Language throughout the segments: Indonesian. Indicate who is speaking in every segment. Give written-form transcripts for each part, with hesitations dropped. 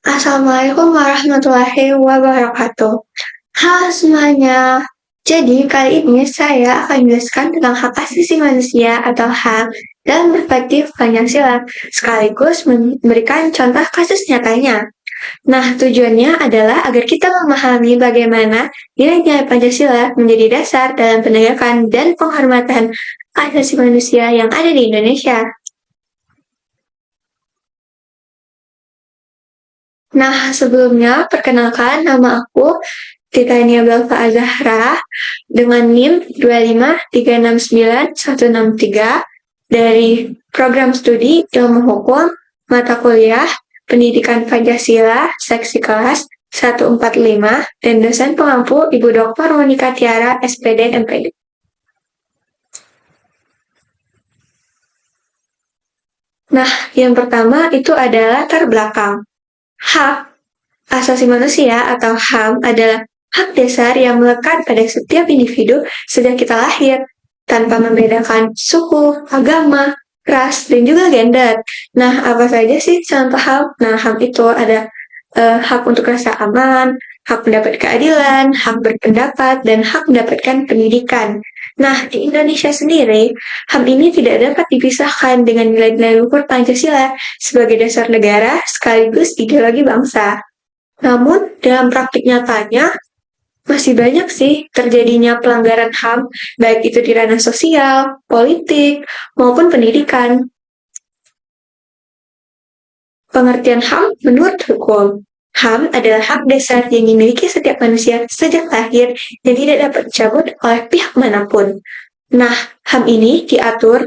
Speaker 1: Assalamualaikum warahmatullahi wabarakatuh. Halo semuanya. Jadi kali ini saya akan menjelaskan tentang hak asasi manusia atau HAM dalam perspektif Pancasila, sekaligus memberikan contoh kasus nyatanya. Nah, tujuannya adalah agar kita memahami bagaimana nilai-nilai Pancasila menjadi dasar dalam penegakan dan penghormatan hak asasi manusia yang ada di Indonesia. Nah, sebelumnya perkenalkan nama aku Titania Belva Azahra dengan NIM 253691163 dari Program Studi Ilmu Hukum Mata Kuliah Pendidikan Pancasila Seksi Kelas 145 dan dosen pengampu Ibu Dr. Monika Tiara SPD MPD. Nah, yang pertama itu adalah latar belakang. Hak asasi manusia atau HAM adalah hak dasar yang melekat pada setiap individu sejak kita lahir, tanpa membedakan suku, agama, ras, dan juga gender. Nah, apa saja sih contoh HAM? Nah, HAM itu ada hak untuk rasa aman, hak mendapat keadilan, hak berpendapat, dan hak mendapatkan pendidikan. Nah, di Indonesia sendiri, HAM ini tidak dapat dipisahkan dengan nilai-nilai luhur Pancasila sebagai dasar negara sekaligus ideologi bangsa. Namun, dalam praktik nyatanya, masih banyak sih terjadinya pelanggaran HAM, baik itu di ranah sosial, politik, maupun pendidikan. Pengertian HAM menurut hukum. HAM adalah hak dasar yang dimiliki setiap manusia sejak lahir dan tidak dapat dicabut oleh pihak manapun. Nah, HAM ini diatur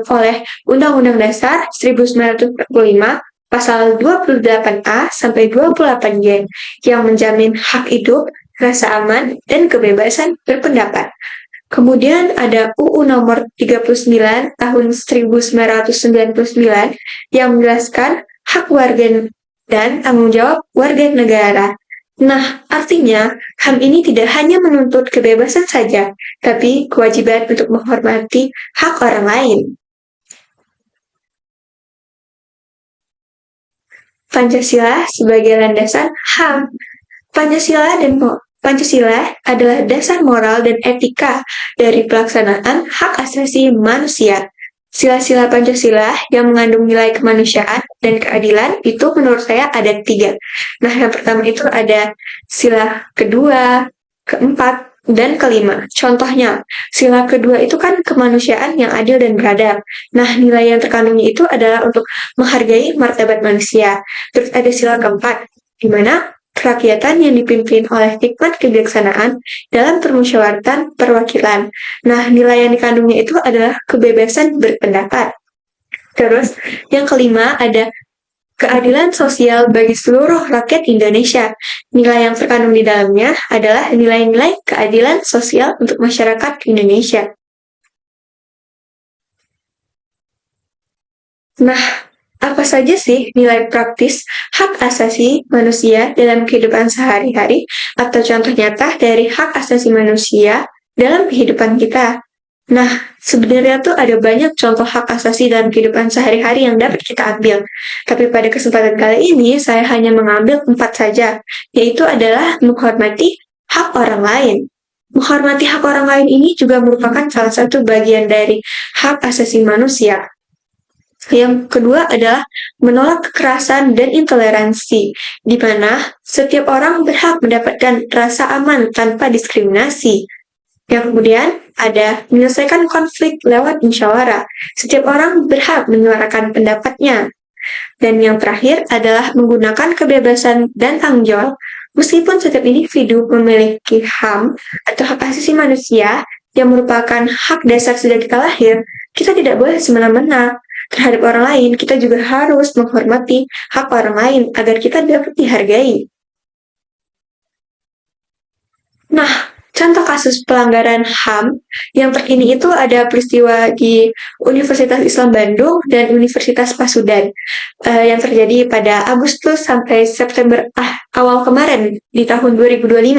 Speaker 1: oleh Undang-Undang Dasar 1945 pasal 28A sampai 28J yang menjamin hak hidup, rasa aman, dan kebebasan berpendapat. Kemudian ada UU nomor 39 tahun 1999 yang menjelaskan hak warga dan tanggung jawab warga negara. Nah, artinya HAM ini tidak hanya menuntut kebebasan saja, tapi kewajiban untuk menghormati hak orang lain. Pancasila sebagai landasan HAM. Pancasila adalah dasar moral dan etika dari pelaksanaan hak asasi manusia. Sila-sila Pancasila yang mengandung nilai kemanusiaan dan keadilan itu menurut saya ada 3. Nah, yang pertama itu ada sila kedua, keempat, dan kelima. Contohnya, sila kedua itu kan kemanusiaan yang adil dan beradab. Nah, nilai yang terkandungnya itu adalah untuk menghargai martabat manusia. Terus ada sila keempat, di mana kerakyatan yang dipimpin oleh hikmat kebijaksanaan dalam permusyawaratan perwakilan. Nah, nilai yang dikandungnya itu adalah kebebasan berpendapat. Terus, yang kelima ada keadilan sosial bagi seluruh rakyat Indonesia. Nilai yang terkandung di dalamnya adalah nilai-nilai keadilan sosial untuk masyarakat Indonesia. Nah, apa saja sih nilai praktis hak asasi manusia dalam kehidupan sehari-hari atau contoh nyata dari hak asasi manusia dalam kehidupan kita? Nah, sebenarnya tuh ada banyak contoh hak asasi dalam kehidupan sehari-hari yang dapat kita ambil. Tapi pada kesempatan kali ini, saya hanya mengambil 4 saja, yaitu adalah menghormati hak orang lain. Menghormati hak orang lain ini juga merupakan salah satu bagian dari hak asasi manusia. Yang kedua adalah menolak kekerasan dan intoleransi, di mana setiap orang berhak mendapatkan rasa aman tanpa diskriminasi. Yang kemudian ada menyelesaikan konflik lewat musyawarah. Setiap orang berhak menyuarakan pendapatnya. Dan yang terakhir adalah menggunakan kebebasan dan tanggung jawab. Meskipun setiap individu memiliki HAM atau hak asasi manusia yang merupakan hak dasar sejak kita lahir, kita tidak boleh semena-mena. Terhadap orang lain, kita juga harus menghormati hak orang lain agar kita dapat dihargai. Nah, contoh kasus pelanggaran HAM yang terkini itu ada peristiwa di Universitas Islam Bandung dan Universitas Pasundan yang terjadi pada Agustus sampai September awal kemarin di tahun 2025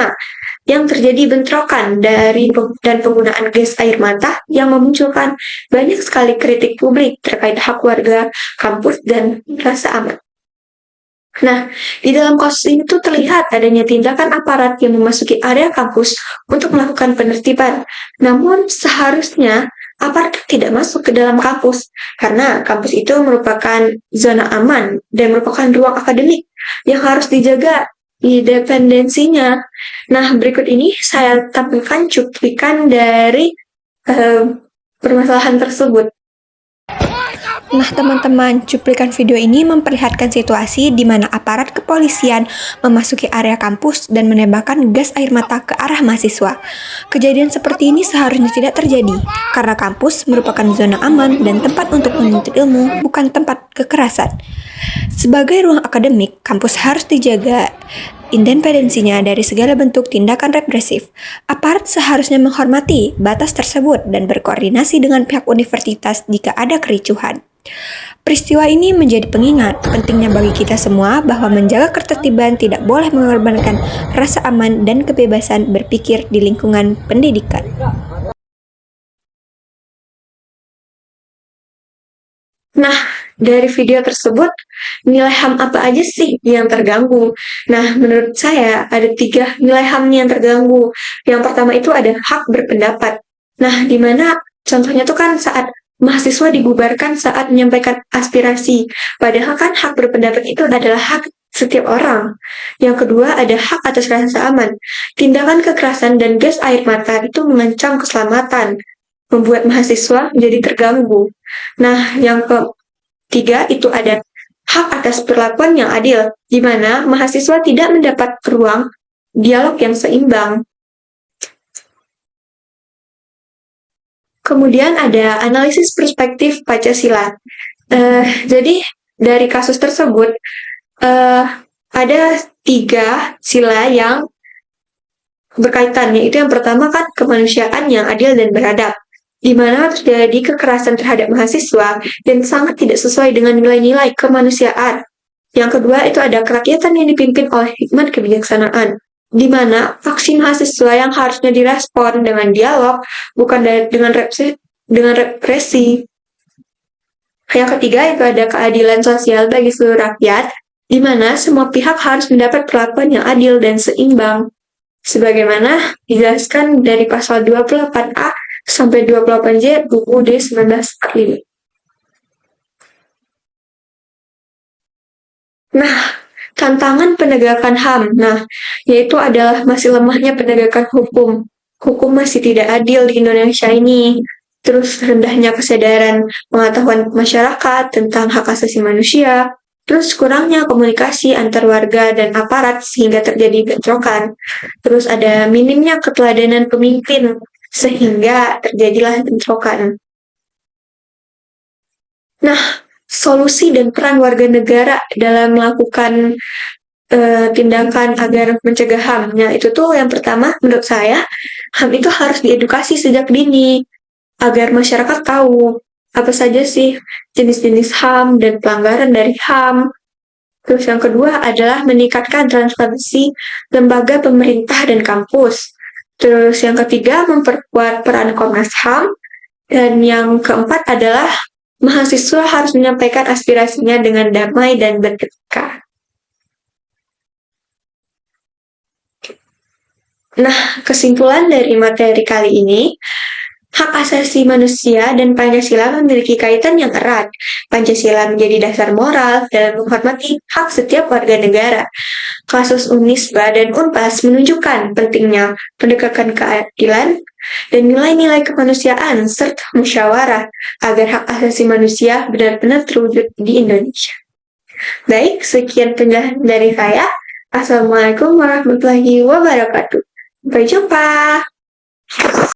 Speaker 1: yang terjadi bentrokan dan penggunaan gas air mata yang memunculkan banyak sekali kritik publik terkait hak warga kampus dan rasa aman. Nah, di dalam kasus ini tuh terlihat adanya tindakan aparat yang memasuki area kampus untuk melakukan penertiban. Namun, seharusnya aparat tidak masuk ke dalam kampus, karena kampus itu merupakan zona aman dan merupakan ruang akademik yang harus dijaga independensinya. Nah, berikut ini saya tampilkan cuplikan dari eh, permasalahan tersebut.
Speaker 2: Nah, teman-teman, cuplikan video ini memperlihatkan situasi di mana aparat kepolisian memasuki area kampus dan menembakkan gas air mata ke arah mahasiswa. Kejadian seperti ini seharusnya tidak terjadi, karena kampus merupakan zona aman dan tempat untuk menuntut ilmu, bukan tempat kekerasan. Sebagai ruang akademik, kampus harus dijaga independensinya dari segala bentuk tindakan represif. Aparat seharusnya menghormati batas tersebut dan berkoordinasi dengan pihak universitas jika ada kericuhan. Peristiwa ini menjadi pengingat pentingnya bagi kita semua bahwa menjaga ketertiban tidak boleh mengorbankan rasa aman dan kebebasan berpikir di lingkungan pendidikan.
Speaker 1: Nah, dari video tersebut, nilai HAM apa aja sih yang terganggu? Nah, menurut saya ada 3 nilai HAM yang terganggu. Yang pertama itu ada hak berpendapat. Nah, di mana contohnya tuh kan saat mahasiswa dibubarkan saat menyampaikan aspirasi. Padahal kan hak berpendapat itu adalah hak setiap orang. Yang kedua ada hak atas rasa aman. Tindakan kekerasan dan gas air mata itu mengancam keselamatan, membuat mahasiswa menjadi terganggu. Nah, yang ketiga itu ada hak atas perlakuan yang adil, di mana mahasiswa tidak mendapat ruang dialog yang seimbang. Kemudian ada analisis perspektif Pancasila. Jadi dari kasus tersebut ada 3 sila yang berkaitan, yaitu yang pertama kan kemanusiaan yang adil dan beradab, di mana terjadi kekerasan terhadap mahasiswa dan sangat tidak sesuai dengan nilai-nilai kemanusiaan. Yang kedua itu ada kerakyatan yang dipimpin oleh hikmat kebijaksanaan, di mana faksi mahasiswa yang harusnya direspon dengan dialog, bukan dengan represi. Yang ketiga itu ada keadilan sosial bagi seluruh rakyat, di mana semua pihak harus mendapat perlakuan yang adil dan seimbang. Sebagaimana dijelaskan dari pasal 28A sampai 28J UUD 1945. Nah, tantangan penegakan HAM. Nah, yaitu adalah masih lemahnya penegakan hukum. Hukum masih tidak adil di Indonesia ini. Terus rendahnya kesadaran pengetahuan masyarakat tentang hak asasi manusia. Terus kurangnya komunikasi antar warga dan aparat sehingga terjadi bentrokan. Terus ada minimnya keteladanan pemimpin sehingga terjadilah bentrokan. Nah, solusi dan peran warga negara dalam melakukan tindakan agar mencegah HAM. Nah, itu tuh yang pertama menurut saya, HAM itu harus diedukasi sejak dini agar masyarakat tahu apa saja sih jenis-jenis HAM dan pelanggaran dari HAM. Terus yang kedua adalah meningkatkan transparansi lembaga pemerintah dan kampus. Terus yang ketiga memperkuat peran Komnas HAM. Dan yang keempat adalah mahasiswa harus menyampaikan aspirasinya dengan damai dan beretika. Nah, kesimpulan dari materi kali ini, hak asasi manusia dan Pancasila memiliki kaitan yang erat. Pancasila menjadi dasar moral dalam menghormati hak setiap warga negara. Kasus Unisba dan Unpas menunjukkan pentingnya penegakan keadilan dan nilai-nilai kemanusiaan serta musyawarah agar hak asasi manusia benar-benar terwujud di Indonesia. Baik, sekian penjelasan dari saya. Assalamualaikum warahmatullahi wabarakatuh. Sampai jumpa.